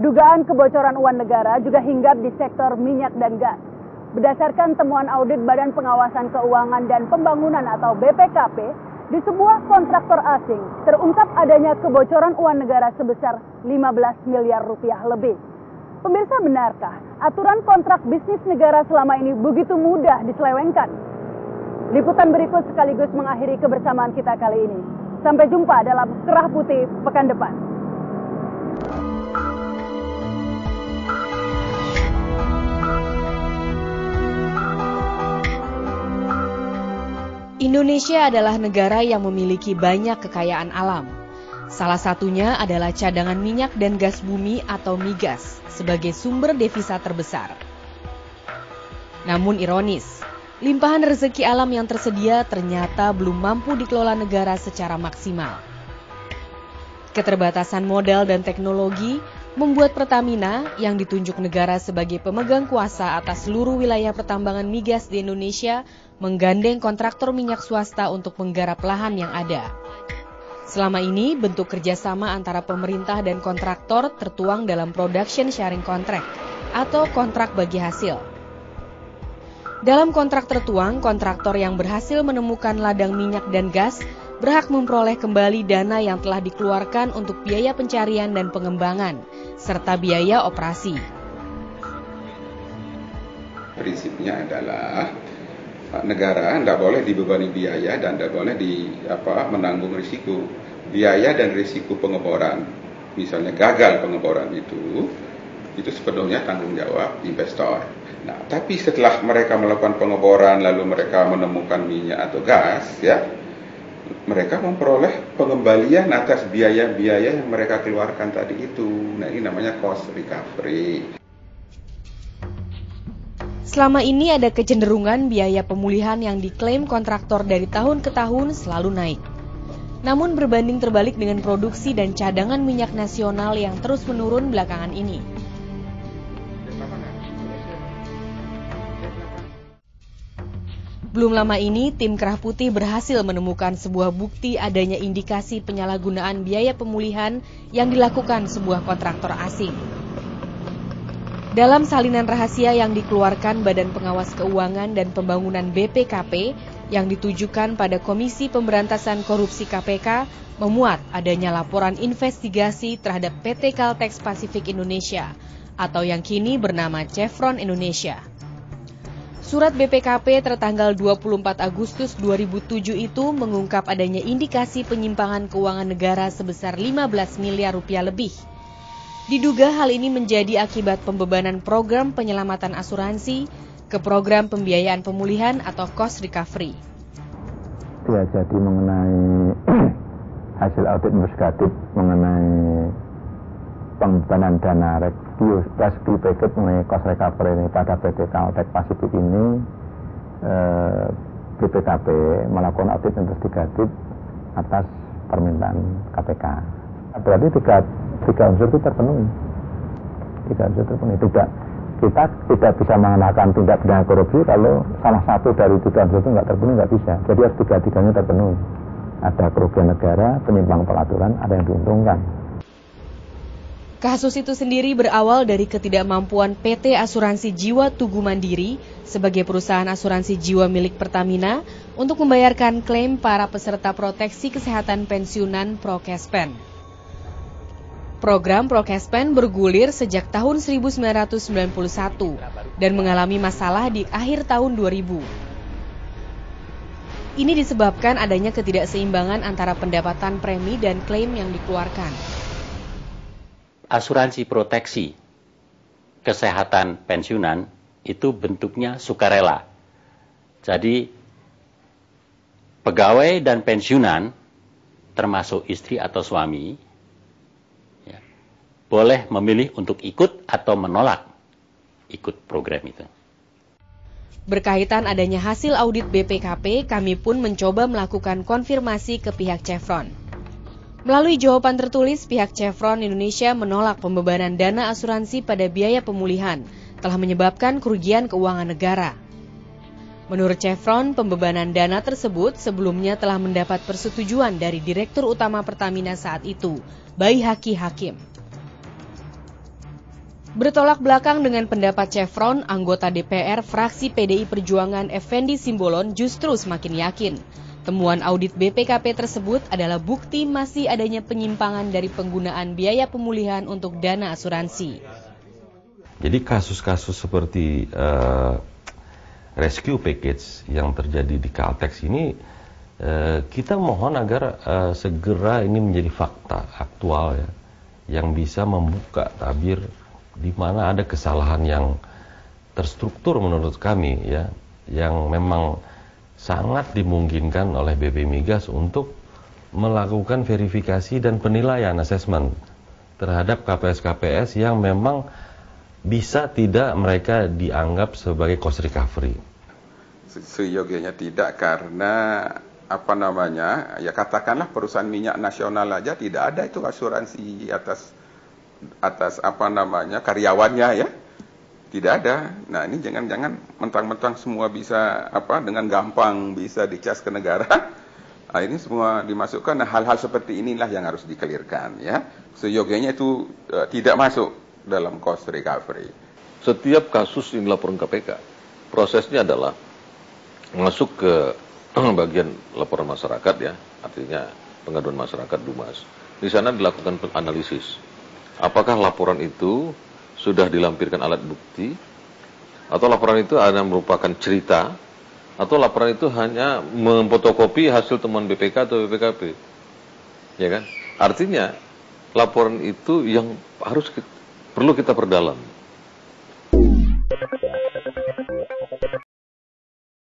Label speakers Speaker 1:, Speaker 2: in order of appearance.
Speaker 1: Dugaan kebocoran uang negara juga hinggap di sektor minyak dan gas. Berdasarkan temuan audit Badan Pengawasan Keuangan dan Pembangunan atau BPKP, di sebuah kontraktor asing terungkap adanya kebocoran uang negara sebesar 15 miliar rupiah lebih. Pemirsa, benarkah aturan kontrak bisnis negara selama ini begitu mudah diselewengkan? Liputan berikut sekaligus mengakhiri kebersamaan kita kali ini. Sampai jumpa dalam Kerah Putih pekan depan.
Speaker 2: Indonesia adalah negara yang memiliki banyak kekayaan alam. Salah satunya adalah cadangan minyak dan gas bumi atau migas sebagai sumber devisa terbesar. Namun ironis, limpahan rezeki alam yang tersedia ternyata belum mampu dikelola negara secara maksimal. Keterbatasan modal dan teknologi membuat Pertamina yang ditunjuk negara sebagai pemegang kuasa atas seluruh wilayah pertambangan migas di Indonesia menggandeng kontraktor minyak swasta untuk menggarap lahan yang ada. Selama ini, bentuk kerjasama antara pemerintah dan kontraktor tertuang dalam Production Sharing Contract atau kontrak bagi hasil. Dalam kontrak tertuang, kontraktor yang berhasil menemukan ladang minyak dan gas berhak memperoleh kembali dana yang telah dikeluarkan untuk biaya pencarian dan pengembangan, serta biaya operasi.
Speaker 3: Prinsipnya adalah negara tidak boleh dibebani biaya dan tidak boleh menanggung risiko. Biaya dan risiko pengeboran, misalnya gagal pengeboran itu sepenuhnya tanggung jawab investor. Nah, tapi setelah mereka melakukan pengeboran lalu mereka menemukan minyak atau gas, mereka memperoleh pengembalian atas biaya-biaya yang mereka keluarkan tadi itu. Nah, ini namanya cost recovery.
Speaker 2: Selama ini ada kecenderungan biaya pemulihan yang diklaim kontraktor dari tahun ke tahun selalu naik. Namun berbanding terbalik dengan produksi dan cadangan minyak nasional yang terus menurun belakangan ini. Belum lama ini, tim Kerah Putih berhasil menemukan sebuah bukti adanya indikasi penyalahgunaan biaya pemulihan yang dilakukan sebuah kontraktor asing. Dalam salinan rahasia yang dikeluarkan Badan Pengawas Keuangan dan Pembangunan BPKP yang ditujukan pada Komisi Pemberantasan Korupsi KPK, memuat adanya laporan investigasi terhadap PT Caltex Pacific Indonesia atau yang kini bernama Chevron Indonesia. Surat BPKP tertanggal 24 Agustus 2007 itu mengungkap adanya indikasi penyimpangan keuangan negara sebesar 15 miliar rupiah lebih. Diduga hal ini menjadi akibat pembebanan program penyelamatan asuransi ke program pembiayaan pemulihan atau cost recovery.
Speaker 4: Ya, jadi mengenai hasil audit investigatif mengenai pembebanan dana rescue package mengenai cost recovery ini pada PT Caltex Pacific ini, BPKP melakukan audit investigatif atas permintaan KPK. Berarti tiga unsur itu terpenuhi. Kita tidak bisa mengenakan tindak pidana korupsi kalau salah satu dari tiga unsur itu nggak terpenuhi, nggak bisa. Jadi harus tiga-tiganya terpenuhi. Ada kerugian negara, penyimpang peraturan, ada yang diuntungkan.
Speaker 2: Kasus itu sendiri berawal dari ketidakmampuan PT Asuransi Jiwa Tugu Mandiri sebagai perusahaan asuransi jiwa milik Pertamina untuk membayarkan klaim para peserta proteksi kesehatan pensiunan Prokespen. Program Prokespen bergulir sejak tahun 1991 dan mengalami masalah di akhir tahun 2000. Ini disebabkan adanya ketidakseimbangan antara pendapatan premi dan klaim yang dikeluarkan.
Speaker 5: Asuransi proteksi kesehatan pensiunan itu bentuknya sukarela. Jadi pegawai dan pensiunan termasuk istri atau suami boleh memilih untuk ikut atau menolak ikut program itu.
Speaker 2: Berkaitan adanya hasil audit BPKP, kami pun mencoba melakukan konfirmasi ke pihak Chevron. Melalui jawaban tertulis, pihak Chevron Indonesia menolak pembebanan dana asuransi pada biaya pemulihan telah menyebabkan kerugian keuangan negara. Menurut Chevron, pembebanan dana tersebut sebelumnya telah mendapat persetujuan dari Direktur Utama Pertamina saat itu, Baihaqi Hakim. Bertolak belakang dengan pendapat Chevron, anggota DPR fraksi PDI Perjuangan Effendi Simbolon justru semakin yakin temuan audit BPKP tersebut adalah bukti masih adanya penyimpangan dari penggunaan biaya pemulihan untuk dana asuransi.
Speaker 6: Jadi kasus-kasus seperti rescue package yang terjadi di Caltex ini, kita mohon agar segera ini menjadi fakta aktual ya, yang bisa membuka tabir di mana ada kesalahan yang terstruktur menurut kami ya, yang memang sangat dimungkinkan oleh BP Migas untuk melakukan verifikasi dan penilaian asesmen terhadap KPS-KPS yang memang bisa tidak mereka dianggap sebagai cost recovery.
Speaker 3: Seyogianya tidak, karena ya katakanlah perusahaan minyak nasional aja tidak ada itu asuransi atas karyawannya ya, tidak ada. Nah ini jangan-jangan mentang-mentang semua bisa dengan gampang bisa dicas ke negara. Nah, ini semua dimasukkan. Nah, hal-hal seperti inilah yang harus dikelirkan ya. Seyogianya itu tidak masuk dalam cost recovery.
Speaker 7: Setiap kasus yang dilaporkan KPK, prosesnya adalah masuk ke bagian laporan masyarakat ya, artinya pengaduan masyarakat Dumas. Di sana dilakukan analisis. Apakah laporan itu sudah dilampirkan alat bukti, atau laporan itu hanya merupakan cerita, atau laporan itu hanya memfotokopi hasil temuan BPK atau BPKP, ya kan? Artinya laporan itu yang perlu kita perdalam.